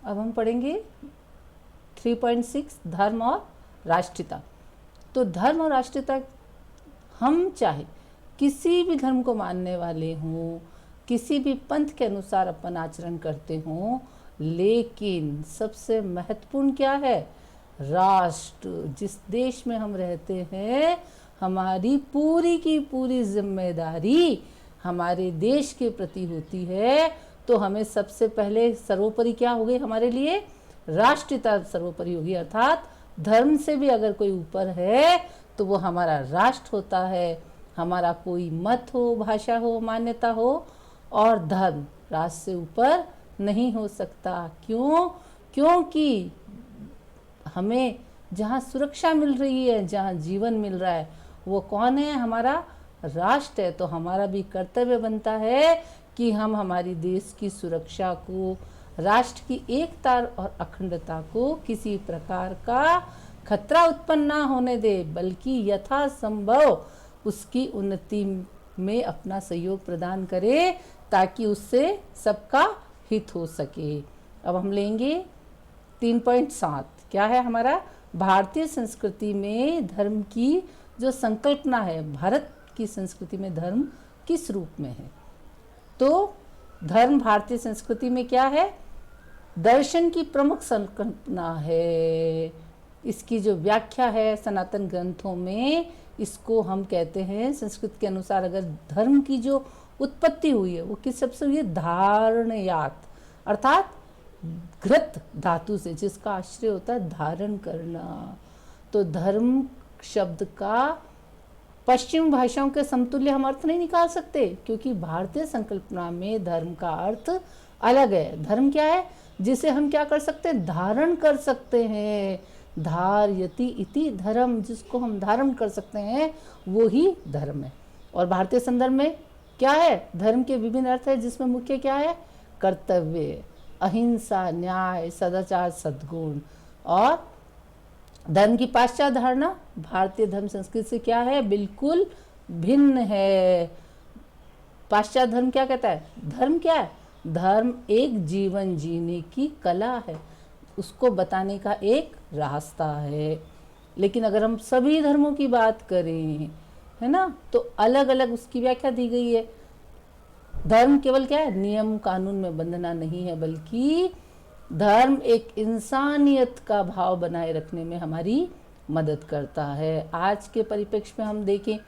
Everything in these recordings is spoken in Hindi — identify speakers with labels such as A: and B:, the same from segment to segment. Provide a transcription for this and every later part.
A: अब हम पढ़ेंगे 3.6 धर्म और राष्ट्रीयता। तो धर्म और राष्ट्रीयता, हम चाहे किसी भी धर्म को मानने वाले हों, किसी भी पंथ के अनुसार अपन आचरण करते हों, लेकिन सबसे महत्वपूर्ण क्या है? राष्ट्र, जिस देश में हम रहते हैं, हमारी पूरी की पूरी जिम्मेदारी हमारे देश के प्रति होती है। तो हमें सबसे पहले सर्वोपरि क्या हो गई हमारे लिए? राष्ट्रीयता सर्वोपरि होगी। अर्थात धर्म से भी अगर कोई ऊपर है तो वो हमारा राष्ट्र होता है। हमारा कोई मत हो, भाषा हो, मान्यता हो, और धर्म राष्ट्र से ऊपर नहीं हो सकता। क्यों? क्योंकि हमें जहाँ सुरक्षा मिल रही है, जहाँ जीवन मिल रहा है, वो कौन है? हमारा राष्ट्र है। तो हमारा भी कर्तव्य बनता है कि हम हमारी देश की सुरक्षा को, राष्ट्र की एकता और अखंडता को किसी प्रकार का खतरा उत्पन्न ना होने दे, बल्कि यथासंभव उसकी उन्नति में अपना सहयोग प्रदान करे, ताकि उससे सबका हित हो सके। अब हम लेंगे 3.7। क्या है हमारा? भारतीय संस्कृति में धर्म की जो संकल्पना है, भारत की संस्कृति में धर्म किस रूप में है? तो धर्म भारतीय संस्कृति में क्या है? दर्शन की प्रमुख संकल्पना है। इसकी जो व्याख्या है सनातन ग्रंथों में, इसको हम कहते हैं, संस्कृत के अनुसार अगर धर्म की जो उत्पत्ति हुई है वो किस शब्द से हुई है? धारणयात, अर्थात घृत धातु से, जिसका आश्रय होता है धारण करना। तो धर्म शब्द का पश्चिम भाषाओं के समतुल्य हम अर्थ नहीं निकाल सकते, क्योंकि भारतीय संकल्पना में धर्म का अर्थ अलग है। धर्म क्या है? जिसे हम क्या कर सकते हैं? धारण कर सकते हैं। धारयति इति धर्म, जिसको हम धारण कर सकते हैं वो ही धर्म है। और भारतीय संदर्भ में क्या है? धर्म के विभिन्न अर्थ है, जिसमें मुख्य क्या है? कर्तव्य, अहिंसा, न्याय, सदाचार, सद्गुण। और धर्म की पाश्चात्य धारणा भारतीय धर्म संस्कृति से क्या है? बिल्कुल भिन्न है। पाश्चात्य धर्म क्या कहता है? धर्म क्या है? धर्म एक जीवन जीने की कला है, उसको बताने का एक रास्ता है। लेकिन अगर हम सभी धर्मों की बात करें, है ना, तो अलग अलग उसकी व्याख्या दी गई है। धर्म केवल क्या है? नियम कानून में बंधना नहीं है, बल्कि धर्म एक इंसानियत का भाव बनाए रखने में हमारी मदद करता है। आज के परिप्रेक्ष्य में हम देखें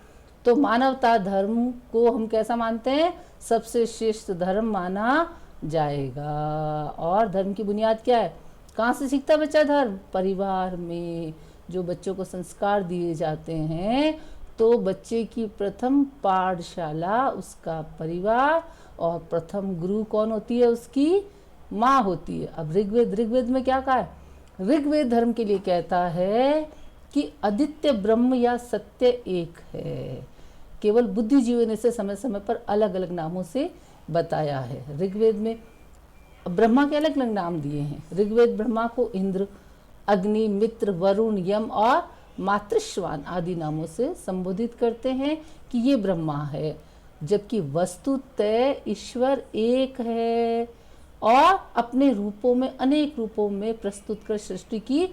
A: तो मानवता धर्म को हम कैसा मानते हैं? सबसे श्रेष्ठ धर्म माना जाएगा। और धर्म की बुनियाद क्या है? कहाँ से सीखता बच्चा धर्म? परिवार में जो बच्चों को संस्कार दिए जाते हैं, तो बच्चे की प्रथम पाठशाला उसका परिवार, और प्रथम गुरु कौन होती है? उसकी माँ होती है। अब ऋग्वेद में क्या कहा है? ऋग्वेद धर्म के लिए कहता है कि अद्वितीय ब्रह्म या सत्य एक है, केवल बुद्धिजीवी ने इसे समय समय पर अलग अलग नामों से बताया है। ऋग्वेद में ब्रह्मा के अलग अलग नाम दिए हैं। ऋग्वेद ब्रह्मा को इंद्र, अग्नि, मित्र, वरुण, यम और मातृश्वान आदि नामों से संबोधित करते हैं कि ये ब्रह्मा है, जबकि वस्तुतः ईश्वर एक है और अपने रूपों में, अनेक रूपों में प्रस्तुत कर सृष्टि की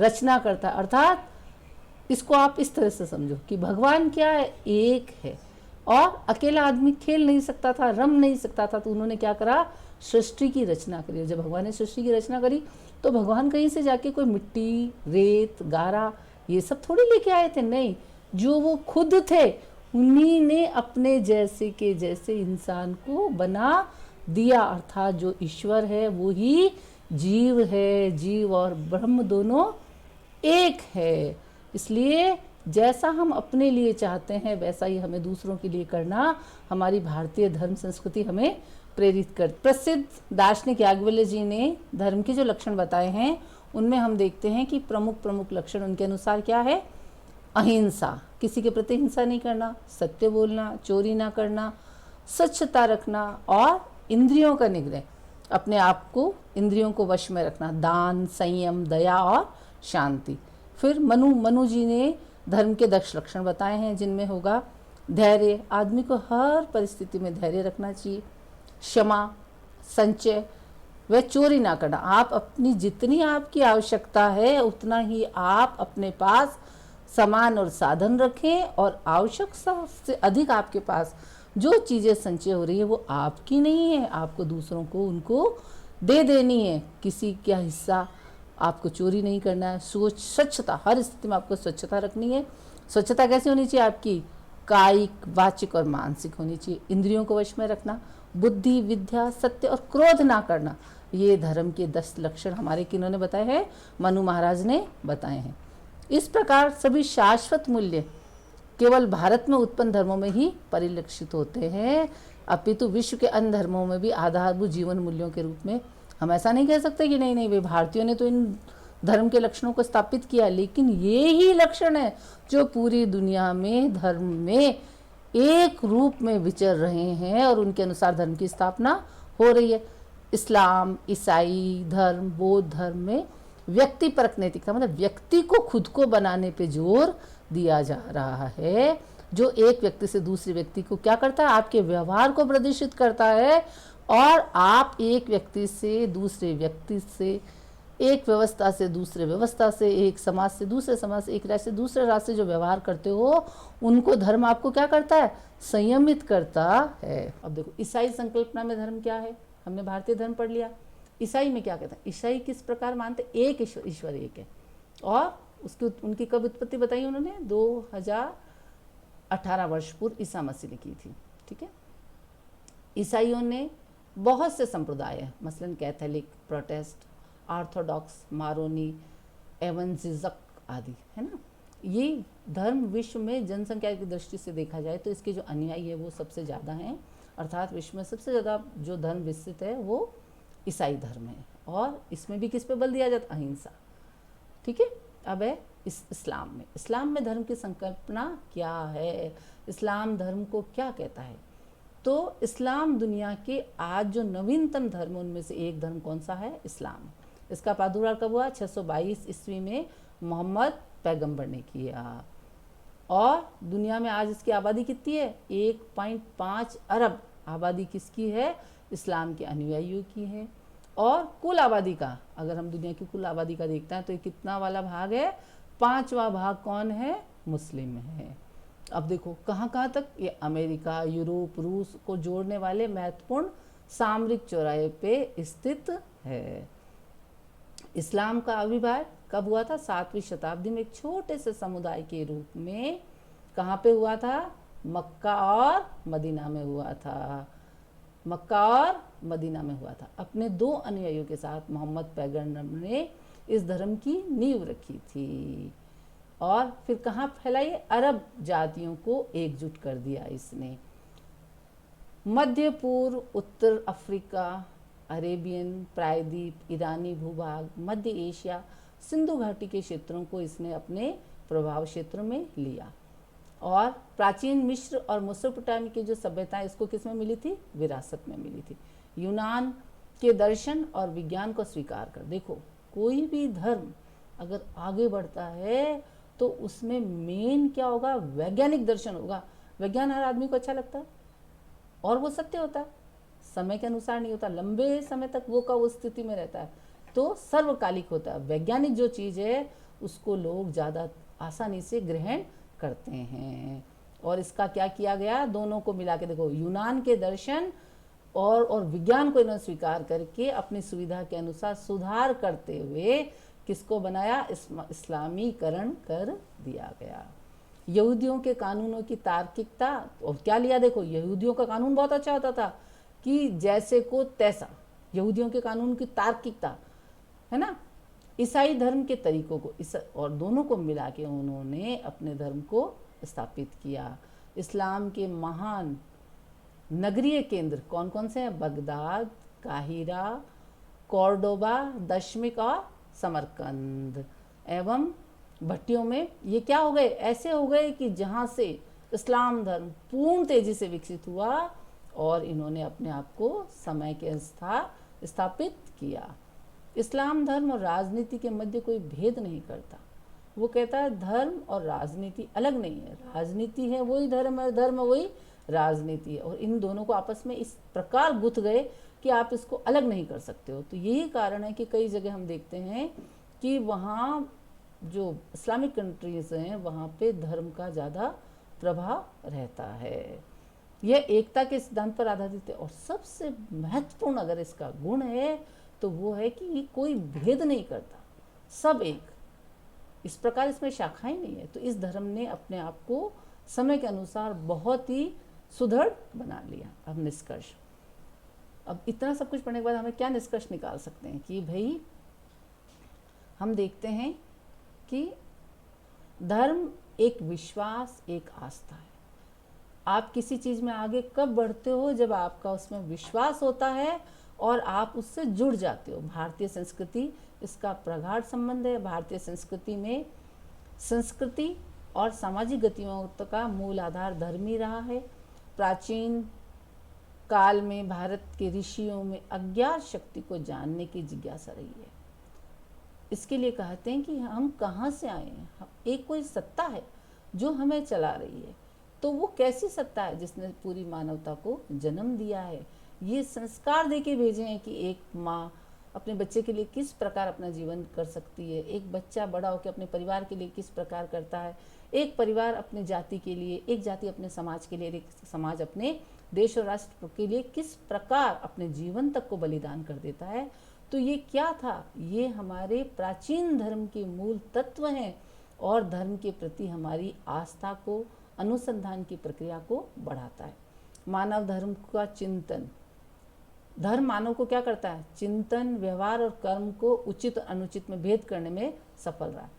A: रचना करता है। अर्थात इसको आप इस तरह से समझो कि भगवान क्या है? एक है, और अकेला आदमी खेल नहीं सकता था, रम नहीं सकता था, तो उन्होंने क्या करा? सृष्टि की रचना करी। जब भगवान ने सृष्टि की रचना करी तो भगवान कहीं से जाके कोई मिट्टी, रेत, गारा ये सब थोड़ी लेके आए थे, नहीं, जो वो खुद थे उन्हीं ने अपने जैसे के जैसे इंसान को बना दिया। अर्थात जो ईश्वर है वो ही जीव है। जीव और ब्रह्म दोनों एक है। इसलिए जैसा हम अपने लिए चाहते हैं वैसा ही हमें दूसरों के लिए करना हमारी भारतीय धर्म संस्कृति हमें प्रेरित कर। प्रसिद्ध दार्शनिक याज्ञवल्क्य जी ने धर्म के जो लक्षण बताए हैं उनमें हम देखते हैं कि प्रमुख लक्षण उनके अनुसार क्या है? अहिंसा, किसी के प्रति हिंसा नहीं करना, सत्य बोलना, चोरी ना करना, स्वच्छता रखना, और इंद्रियों का निग्रह, अपने आप को, इंद्रियों को वश में रखना, दान, संयम, दया और शांति। फिर मनु जी ने धर्म के 10 लक्षण बताए हैं, जिनमें होगा धैर्य, आदमी को हर परिस्थिति में धैर्य रखना चाहिए, क्षमा, संचय, वह चोरी ना करना। आप अपनी जितनी आपकी आवश्यकता है उतना ही आप अपने पास सामान और साधन रखें, और आवश्यकता से अधिक आपके पास जो चीज़ें संचय हो रही है वो आपकी नहीं है, आपको दूसरों को उनको दे देनी है। किसी का हिस्सा आपको चोरी नहीं करना है। स्वच्छता, हर स्थिति में आपको स्वच्छता रखनी है। स्वच्छता कैसे होनी चाहिए? आपकी कायिक, वाचिक और मानसिक होनी चाहिए। इंद्रियों को वश में रखना, बुद्धि, विद्या, सत्य और क्रोध ना करना, ये धर्म के 10 लक्षण हमारे किन्होंने बताए हैं? मनु महाराज ने बताए हैं। इस प्रकार सभी शाश्वत मूल्य केवल भारत में उत्पन्न धर्मों में ही परिलक्षित होते हैं, अपितु विश्व के अन्य धर्मों में भी आधारभूत जीवन मूल्यों के रूप में। हम ऐसा नहीं कह सकते कि नहीं वे भारतीयों ने तो इन धर्म के लक्षणों को स्थापित किया, लेकिन ये ही लक्षण है जो पूरी दुनिया में धर्म में एक रूप में विचर रहे हैं और उनके अनुसार धर्म की स्थापना हो रही है। इस्लाम, ईसाई धर्म, बौद्ध धर्म में व्यक्ति परक नैतिकता, मतलब व्यक्ति को खुद को बनाने पे जोर दिया जा रहा है, जो एक व्यक्ति से दूसरे व्यक्ति को क्या करता है? आपके व्यवहार को प्रदर्शित करता है, और आप एक व्यक्ति से दूसरे व्यक्ति से, एक व्यवस्था से दूसरे व्यवस्था से, एक समाज से दूसरे समाज से, एक राष्ट्र से दूसरे राष्ट्र से जो व्यवहार करते हो उनको धर्म आपको क्या करता है? संयमित करता है। अब देखो ईसाई संकल्पना में धर्म क्या है? हमने भारतीय धर्म पढ़ लिया। ईसाई में क्या कहते हैं? ईसाई किस प्रकार मानते? एक ईश्वर एक है, और उसकी उनकी कब उत्पत्ति बताई उन्होंने? 2018 वर्ष पूर्व ईसा मसीह ने की थी। ठीक है। ईसाइयों ने बहुत से संप्रदाय हैं, मसलन कैथोलिक, प्रोटेस्ट, ऑर्थोडॉक्स, मारोनी, एवंजेलिक आदि, है ना। ये धर्म विश्व में जनसंख्या की दृष्टि से देखा जाए तो इसके जो अनुयायी है वो सबसे ज़्यादा हैं, अर्थात विश्व में सबसे ज़्यादा जो धर्म विकसित है वो ईसाई धर्म है। और इसमें भी किस पे बल दिया जाता? अहिंसा। ठीक है। अब है इस्लाम में धर्म की संकल्पना क्या है? इस्लाम धर्म को क्या कहता है? तो इस्लाम दुनिया के आज जो नवीनतम धर्म उनमें से एक धर्म कौन सा है? इस्लाम। इसका प्रादुर्भाव कब हुआ? 622 ईस्वी में मोहम्मद पैगंबर ने किया। और दुनिया में आज इसकी आबादी कितनी है? 1.5 अरब आबादी किसकी है? इस्लाम के अनुयायियों की है। और कुल आबादी का, अगर हम दुनिया की कुल आबादी का देखते हैं तो ये कितना वाला भाग है? 5वां भाग कौन है? मुस्लिम है। अब देखो कहाँ कहाँ तक ये अमेरिका, यूरोप, रूस को जोड़ने वाले महत्वपूर्ण सामरिक चौराहे पे स्थित है। इस्लाम का आविर्भाव कब हुआ था? 7वीं शताब्दी में एक छोटे से समुदाय के रूप में कहाँ पे हुआ था? मक्का और मदीना में हुआ था। मक्का और मदीना में हुआ था। अपने 2 अनुयायियों के साथ मोहम्मद पैगंबर ने इस धर्म की नींव रखी थी, और फिर कहाँ फैलाई? अरब जातियों को एकजुट कर दिया इसने। मध्य पूर्व, उत्तर अफ्रीका, अरेबियन प्रायद्वीप, ईरानी भूभाग, मध्य एशिया, सिंधु घाटी के क्षेत्रों को इसने अपने प्रभाव क्षेत्र में लिया। और प्राचीन मिस्र और मेसोपोटामिया की जो सभ्यताएं इसको किस में मिली थी? विरासत में मिली थी। यूनान के दर्शन और विज्ञान को स्वीकार कर। देखो कोई भी धर्म अगर आगे बढ़ता है तो उसमें मेन क्या होगा? वैज्ञानिक दर्शन होगा। वैज्ञान हर आदमी को अच्छा लगता है और वो सत्य होता है, समय के अनुसार नहीं होता, लंबे समय तक वो का उस स्थिति में रहता है, तो सर्वकालिक होता है। वैज्ञानिक जो चीज़ है उसको लोग ज़्यादा आसानी से ग्रहण करते हैं। और इसका क्या किया गया? दोनों को मिला के देखो, यूनान के दर्शन और विज्ञान को इन्होंने स्वीकार करके अपनी सुविधा के अनुसार सुधार करते हुए किसको बनाया? इस्लामीकरण कर दिया गया। यहूदियों के कानूनों की तार्किकता, और क्या लिया? देखो यहूदियों का कानून बहुत अच्छा होता था कि जैसे को तैसा, यहूदियों के कानून की तार्किकता, है ना। ईसाई धर्म के तरीकों को और दोनों को मिला के उन्होंने अपने धर्म को स्थापित किया। इस्लाम के महान नगरीय केंद्र कौन कौन से हैं? बगदाद, काहिरा, कॉर्डोबा, दशमिक और समरकंद। एवं भट्टियों में ये क्या हो गए? ऐसे हो गए कि जहाँ से इस्लाम धर्म पूर्ण तेजी से विकसित हुआ और इन्होंने अपने आप को समय के अनुसार स्थापित किया। इस्लाम धर्म और राजनीति के मध्य कोई भेद नहीं करता। वो कहता है धर्म और राजनीति अलग नहीं है, राजनीति है वही धर्म है, धर्म वही राजनीति है, और इन दोनों को आपस में इस प्रकार गुथ गए कि आप इसको अलग नहीं कर सकते हो। तो यही कारण है कि कई जगह हम देखते हैं कि वहाँ जो इस्लामिक कंट्रीज़ हैं वहाँ पे धर्म का ज़्यादा प्रभाव रहता है। यह एकता के सिद्धांत पर आधारित है, और सबसे महत्वपूर्ण अगर इसका गुण है तो वो है कि ये कोई भेद नहीं करता, सब एक, इस प्रकार इसमें शाखाएं नहीं है। तो इस धर्म ने अपने आप को समय के अनुसार बहुत ही सुदृढ़ बना लिया। अब निष्कर्ष, अब इतना सब कुछ पढ़ने के बाद हमें क्या निष्कर्ष निकाल सकते हैं कि भाई हम देखते हैं कि धर्म एक विश्वास, एक आस्था है। आप किसी चीज़ में आगे कब बढ़ते हो? जब आपका उसमें विश्वास होता है और आप उससे जुड़ जाते हो। भारतीय संस्कृति इसका प्रगाढ़ संबंध है। भारतीय संस्कृति में संस्कृति और सामाजिक गतिविधियों का मूल आधार धर्म ही रहा है। प्राचीन काल में भारत के ऋषियों में अज्ञात शक्ति को जानने की जिज्ञासा रही है। इसके लिए कहते हैं कि हम कहाँ से आए हैं। एक कोई सत्ता है जो हमें चला रही है, तो वो कैसी सत्ता है? जिसने पूरी मानवता को जन्म दिया है। ये संस्कार दे के भेजे हैं कि एक माँ अपने बच्चे के लिए किस प्रकार अपना जीवन कर सकती है, एक बच्चा बड़ा होकर अपने परिवार के लिए किस प्रकार करता है, एक परिवार अपने जाति के लिए, एक जाति अपने समाज के लिए, एक समाज अपने देश और राष्ट्र के लिए किस प्रकार अपने जीवन तक को बलिदान कर देता है। तो ये क्या था? ये हमारे प्राचीन धर्म के मूल तत्व हैं, और धर्म के प्रति हमारी आस्था को, अनुसंधान की प्रक्रिया को बढ़ाता है। मानव धर्म का चिंतन, धर्म मानव को क्या करता है? चिंतन, व्यवहार और कर्म को उचित और अनुचित में भेद करने में सफल रहा।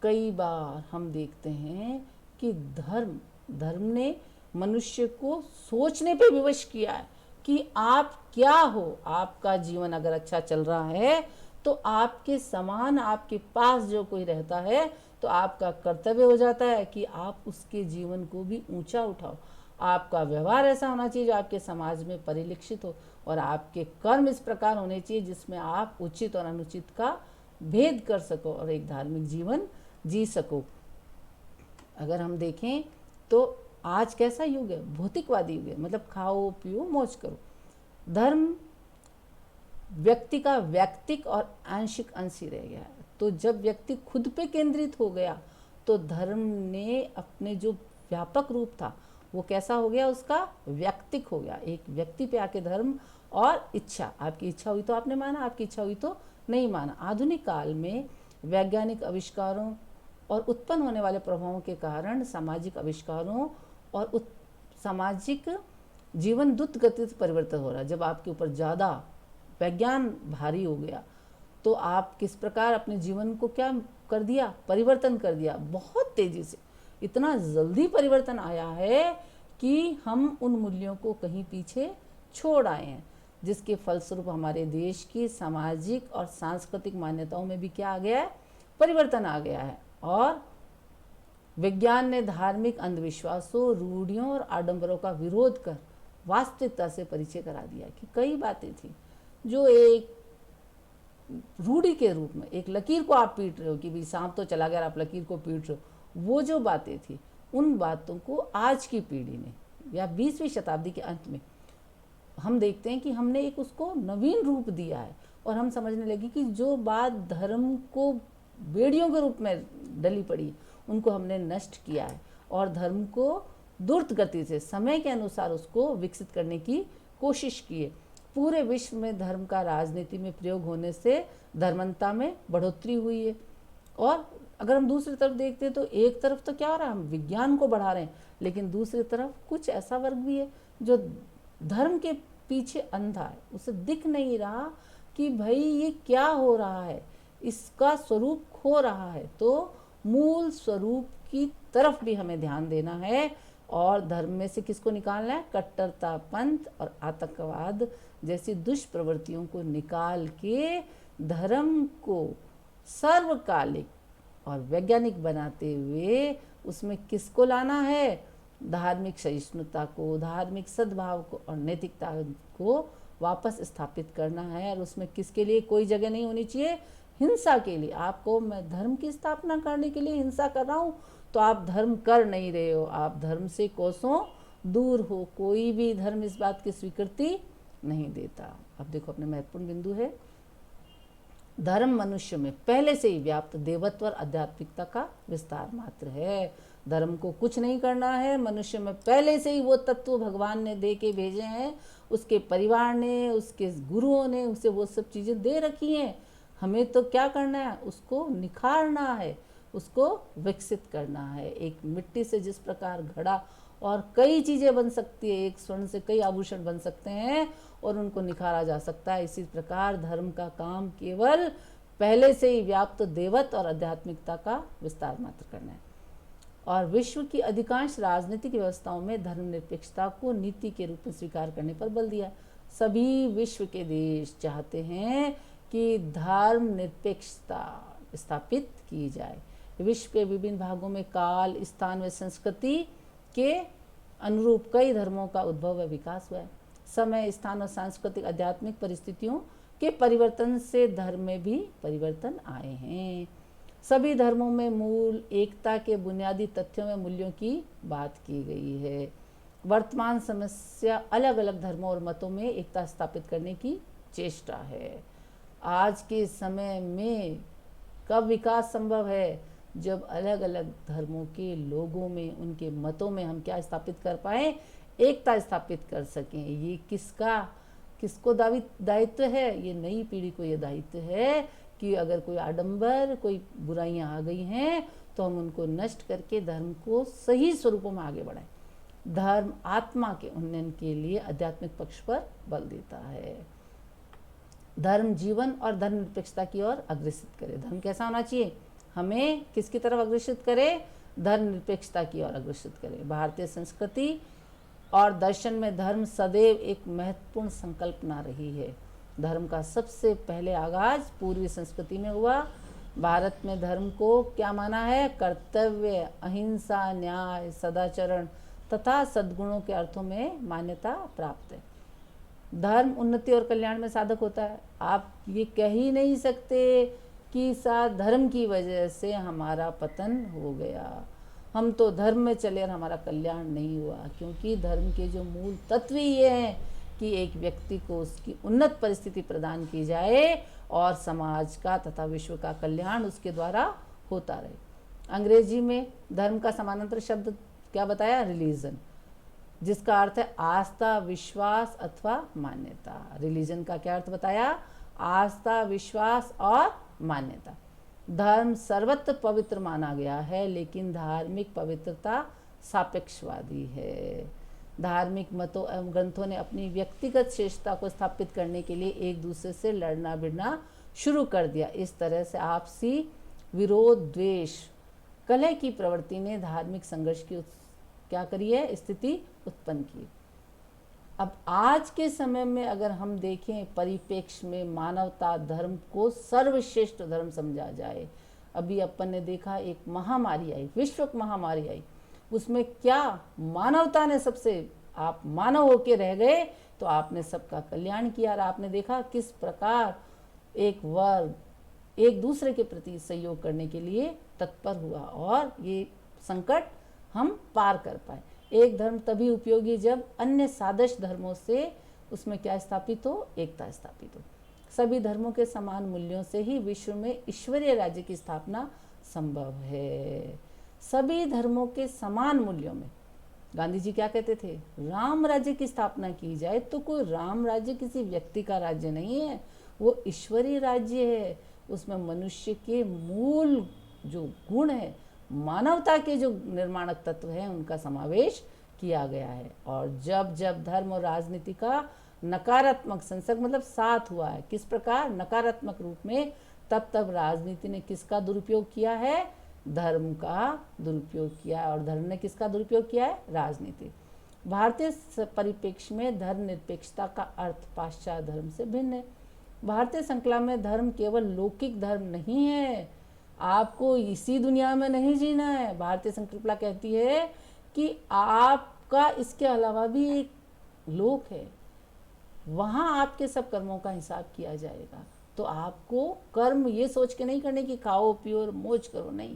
A: कई बार हम देखते हैं कि धर्म ने मनुष्य को सोचने पे विवश किया है कि आप क्या हो। आपका जीवन अगर अच्छा चल रहा है तो आपके समान आपके पास जो कोई रहता है तो आपका कर्तव्य हो जाता है कि आप उसके जीवन को भी ऊंचा उठाओ। आपका व्यवहार ऐसा होना चाहिए जो आपके समाज में परिलक्षित हो, और आपके कर्म इस प्रकार होने चाहिए जिसमें आप उचित और अनुचित का भेद कर सको और एक धार्मिक जीवन जी सको। अगर हम देखें तो आज कैसा युग है? भौतिकवादी युग है, मतलब खाओ पियो मौज करो। धर्म व्यक्ति का वैयक्तिक और आंशिक अंश ही रह गया है। तो जब व्यक्ति खुद पे केंद्रित हो गया तो धर्म ने अपने जो व्यापक रूप था वो कैसा हो गया? उसका वैयक्तिक हो गया। एक व्यक्ति पे आके धर्म और इच्छा, आपकी इच्छा हुई तो आपने माना, आपकी इच्छा हुई तो नहीं माना। आधुनिक काल में वैज्ञानिक आविष्कारों और उत्पन्न होने वाले प्रभावों के कारण सामाजिक आविष्कारों और सामाजिक जीवन द्रुत गति से परिवर्तन हो रहा है। जब आपके ऊपर ज़्यादा विज्ञान भारी हो गया तो आप किस प्रकार अपने जीवन को क्या कर दिया? परिवर्तन कर दिया बहुत तेजी से। इतना जल्दी परिवर्तन आया है कि हम उन मूल्यों को कहीं पीछे छोड़ आए हैं, जिसके फलस्वरूप हमारे देश की सामाजिक और सांस्कृतिक मान्यताओं में भी क्या आ गया है? परिवर्तन आ गया है। और विज्ञान ने धार्मिक अंधविश्वासों, रूढ़ियों और आडंबरों का विरोध कर वास्तविकता से परिचय करा दिया कि कई बातें थी जो एक रूढ़ी के रूप में, एक लकीर को आप पीट रहे हो कि भाई सांप तो चला गया, आप लकीर को पीट रहे हो, वो जो बातें थी उन बातों को आज की पीढ़ी ने या 20वीं शताब्दी के अंत में हम देखते हैं कि हमने एक उसको नवीन रूप दिया है, और हम समझने लगे कि जो बात धर्म को बेड़ियों के रूप में डली पड़ी उनको हमने नष्ट किया है, और धर्म को द्रुत गति से समय के अनुसार उसको विकसित करने की कोशिश की है। पूरे विश्व में धर्म का राजनीति में प्रयोग होने से धर्मता में बढ़ोतरी हुई है। और अगर हम दूसरी तरफ देखते हैं तो एक तरफ तो क्या हो रहा है? हम विज्ञान को बढ़ा रहे हैं, लेकिन दूसरी तरफ कुछ ऐसा वर्ग भी है जो धर्म के पीछे अंधा है। उसे दिख नहीं रहा कि भाई ये क्या हो रहा है, इसका स्वरूप खो रहा है। तो मूल स्वरूप की तरफ भी हमें ध्यान देना है, और धर्म में से किसको निकालना है? कट्टरता पंथ और आतंकवाद जैसी दुष्प्रवृत्तियों को निकाल के धर्म को सर्वकालिक और वैज्ञानिक बनाते हुए उसमें किसको लाना है? धार्मिक सहिष्णुता को, धार्मिक सद्भाव को और नैतिकता को वापस स्थापित करना है। और उसमें किसके लिए कोई जगह नहीं होनी चाहिए? हिंसा के लिए। आपको मैं धर्म की स्थापना करने के लिए हिंसा कर रहा हूँ तो आप धर्म कर नहीं रहे हो, आप धर्म से कोसों दूर हो। कोई भी धर्म इस बात की स्वीकृति नहीं देता। अब देखो अपने महत्वपूर्ण बिंदु है, धर्म मनुष्य में पहले से ही व्याप्त देवत्व और आध्यात्मिकता का विस्तार मात्र है। धर्म को कुछ नहीं करना है, मनुष्य में पहले से ही वो तत्व भगवान ने दे के भेजे हैं, उसके परिवार ने, उसके गुरुओं ने उसे वो सब चीज़ें दे रखी हैं। हमें तो क्या करना है, उसको निखारना है, उसको विकसित करना है। एक मिट्टी से जिस प्रकार घड़ा और कई चीज़ें बन सकती है, एक स्वर्ण से कई आभूषण बन सकते हैं और उनको निखारा जा सकता है, इसी प्रकार धर्म का काम केवल पहले से ही व्याप्त देवत्व और आध्यात्मिकता का विस्तार मात्र करना है। और विश्व की अधिकांश राजनीतिक व्यवस्थाओं में धर्मनिरपेक्षता को नीति के रूप में स्वीकार करने पर बल दिया। सभी विश्व के देश चाहते हैं कि धर्मनिरपेक्षता स्थापित की जाए। विश्व के विभिन्न भागों में काल, स्थान व संस्कृति के अनुरूप कई धर्मों का उद्भव व विकास हुआ है। समय, स्थान और सांस्कृतिक आध्यात्मिक परिस्थितियों के परिवर्तन से धर्म में भी परिवर्तन आए हैं। सभी धर्मों में मूल एकता के बुनियादी तथ्यों में मूल्यों की बात की गई है। वर्तमान समस्या अलग अलग धर्मों और मतों में एकता स्थापित करने की चेष्टा है। आज के समय में कब विकास संभव है, जब अलग अलग धर्मों के लोगों में, उनके मतों में हम क्या स्थापित कर पाए, एकता स्थापित कर सकें। ये किसको दायित्व है, ये नई पीढ़ी को ये दायित्व है कि अगर कोई आडंबर, कोई बुराइयां आ गई हैं तो हम उनको नष्ट करके धर्म को सही स्वरूपों में आगे बढ़ाएं। धर्म आत्मा के उन्नयन के लिए आध्यात्मिक पक्ष पर बल देता है। धर्म जीवन और धर्म निरपेक्षता की ओर अग्रसित करे। धर्म कैसा होना चाहिए, हमें किसकी तरफ अग्रसित करे, धर्म निरपेक्षता की ओर अग्रसित करे। भारतीय संस्कृति और दर्शन में धर्म सदैव एक महत्वपूर्ण संकल्पना रही है। धर्म का सबसे पहले आगाज पूर्वी संस्कृति में हुआ। भारत में धर्म को क्या माना है, कर्तव्य, अहिंसा, न्याय, सदाचरण तथा सद्गुणों के अर्थों में मान्यता प्राप्त है। धर्म उन्नति और कल्याण में साधक होता है। आप ये कह ही नहीं सकते कि साथ धर्म की वजह से हमारा पतन हो गया, हम तो धर्म में चले और हमारा कल्याण नहीं हुआ। क्योंकि धर्म के जो मूल तत्व ये हैं कि एक व्यक्ति को उसकी उन्नत परिस्थिति प्रदान की जाए और समाज का तथा विश्व का कल्याण उसके द्वारा होता रहे। अंग्रेजी में धर्म का समानांतर शब्द क्या बताया, रिलीजन, जिसका अर्थ है आस्था, विश्वास अथवा मान्यता। रिलीजन का क्या अर्थ बताया, आस्था, विश्वास और मान्यता। धर्म सर्वत्र पवित्र माना गया है, लेकिन धार्मिक पवित्रता सापेक्षवादी है। धार्मिक मतों एवं ग्रंथों ने अपनी व्यक्तिगत श्रेष्ठता को स्थापित करने के लिए एक दूसरे से लड़ना भिड़ना शुरू कर दिया। इस तरह से आपसी विरोध, द्वेष, कलह की प्रवृत्ति ने धार्मिक संघर्ष की क्या करी है, स्थिति उत्पन्न की। अब आज के समय में अगर हम देखें परिप्रेक्ष्य में, मानवता धर्म को सर्वश्रेष्ठ धर्म समझा जाए। अभी अपन ने देखा एक महामारी आई, विश्व महामारी आई, उसमें क्या मानवता ने सबसे, आप मानव होके रह गए तो आपने सबका कल्याण किया। और आपने देखा किस प्रकार एक वर्ग एक दूसरे के प्रति सहयोग करने के लिए तत्पर हुआ और ये संकट हम पार कर पाए। एक धर्म तभी उपयोगी जब अन्य सादृश धर्मों से उसमें क्या स्थापित हो, एकता स्थापित हो। सभी धर्मों के समान मूल्यों से ही विश्व में ईश्वरीय राज्य की स्थापना संभव है। सभी धर्मों के समान मूल्यों में, गांधी जी क्या कहते थे, राम राज्य की स्थापना की जाए तो कोई राम राज्य किसी व्यक्ति का राज्य नहीं है, वो ईश्वरीय राज्य है। उसमें मनुष्य के मूल जो गुण है, मानवता के जो निर्माणक तत्व हैं, उनका समावेश किया गया है। और जब जब धर्म और राजनीति का नकारात्मक संसर्ग मतलब साथ हुआ है, किस प्रकार नकारात्मक रूप में, तब तब राजनीति ने किसका दुरुपयोग किया है, धर्म का दुरुपयोग किया है। और धर्म ने किसका दुरुपयोग किया है, राजनीति। भारतीय परिप्रेक्ष्य में धर्म निरपेक्षता का अर्थ पाश्चात्य धर्म से भिन्न है। भारतीय संकल्प में धर्म केवल लौकिक धर्म नहीं है, आपको इसी दुनिया में नहीं जीना है। भारतीय संकल्पना कहती है कि आपका इसके अलावा भी एक लोक है, वहाँ आपके सब कर्मों का हिसाब किया जाएगा। तो आपको कर्म ये सोच के नहीं करने की खाओ पियो और मौज करो, नहीं।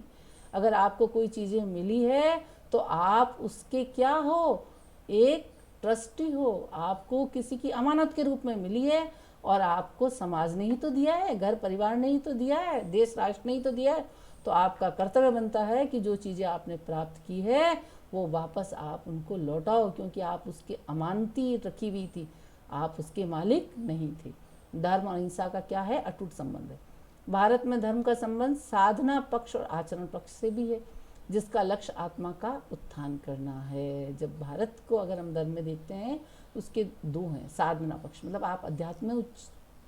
A: अगर आपको कोई चीज़ें मिली है तो आप उसके क्या हो, एक ट्रस्टी हो, आपको किसी की अमानत के रूप में मिली है और आपको समाज ने ही तो दिया है, घर परिवार ने ही तो दिया है, देश राष्ट्र ने ही तो दिया है। तो आपका कर्तव्य बनता है कि जो चीज़ें आपने प्राप्त की है वो वापस आप उनको लौटाओ, क्योंकि आप उसकी अमानती रखी हुई थी, आप उसके मालिक नहीं थे। धर्म और अहिंसा का क्या है, अटूट संबंध है। भारत में धर्म का संबंध साधना पक्ष और आचरण पक्ष से भी है, जिसका लक्ष्य आत्मा का उत्थान करना है। जब भारत को अगर हम धर्म में देखते हैं तो उसके दो हैं, साधना पक्ष मतलब आप अध्यात्म में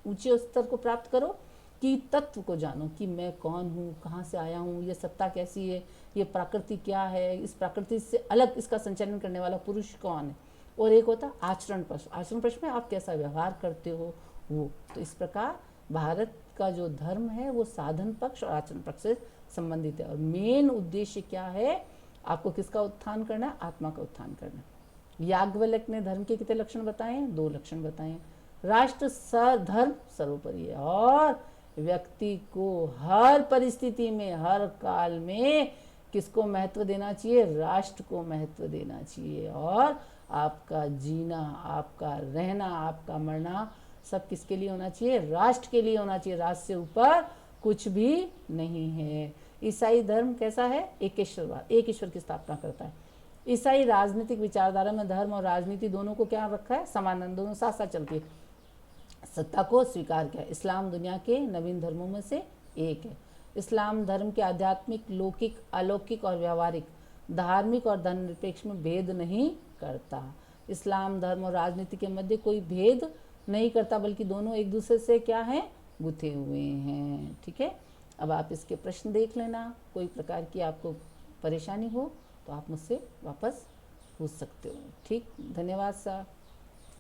A: ऊंचे स्तर को प्राप्त करो, कि तत्व को जानो कि मैं कौन हूँ, कहाँ से आया हूँ, ये सत्ता कैसी है, ये प्रकृति क्या है, इस प्रकृति से अलग इसका संचालन करने वाला पुरुष कौन है। और एक होता आचरण पक्ष, आचरण पक्ष में आप कैसा व्यवहार करते हो वो। तो इस प्रकार भारत का जो धर्म है वो साधन पक्ष और आचरण पक्ष से संबंधित है। और मेन उद्देश्य क्या है, आपको किसका उत्थान करना है, आत्मा का उत्थान करना है। याज्ञवल्क्य ने धर्म के कितने लक्षण बताए हैं, 2 लक्षण बताए हैं। राष्ट्र धर्म सर्वोपरि है और व्यक्ति को हर परिस्थिति में, हर काल में किसको महत्व देना चाहिए, राष्ट्र को महत्व देना चाहिए। और आपका जीना, आपका रहना, आपका मरना सब किसके लिए होना चाहिए, राष्ट्र के लिए होना चाहिए। राष्ट्र से ऊपर कुछ भी नहीं है। ईसाई धर्म कैसा है, एकेश्वरवाद, एक ईश्वर की स्थापना करता है। ईसाई राजनीतिक विचारधारा में धर्म और राजनीति दोनों को क्या रखा है, समान, दोनों साथ साथ चलती है, सत्ता को स्वीकार किया। इस्लाम दुनिया के नवीन धर्मों में से एक है। इस्लाम धर्म के आध्यात्मिक, लौकिक, अलौकिक और व्यवहारिक, धार्मिक और धर्मनिरपेक्ष में भेद नहीं करता। इस्लाम धर्म और राजनीति के मध्य कोई भेद नहीं करता, बल्कि दोनों एक दूसरे से क्या है, गुथे हुए हैं। ठीक है, अब आप इसके प्रश्न देख लेना, कोई प्रकार की आपको परेशानी हो तो आप मुझसे वापस पूछ सकते हो। ठीक, धन्यवाद सर।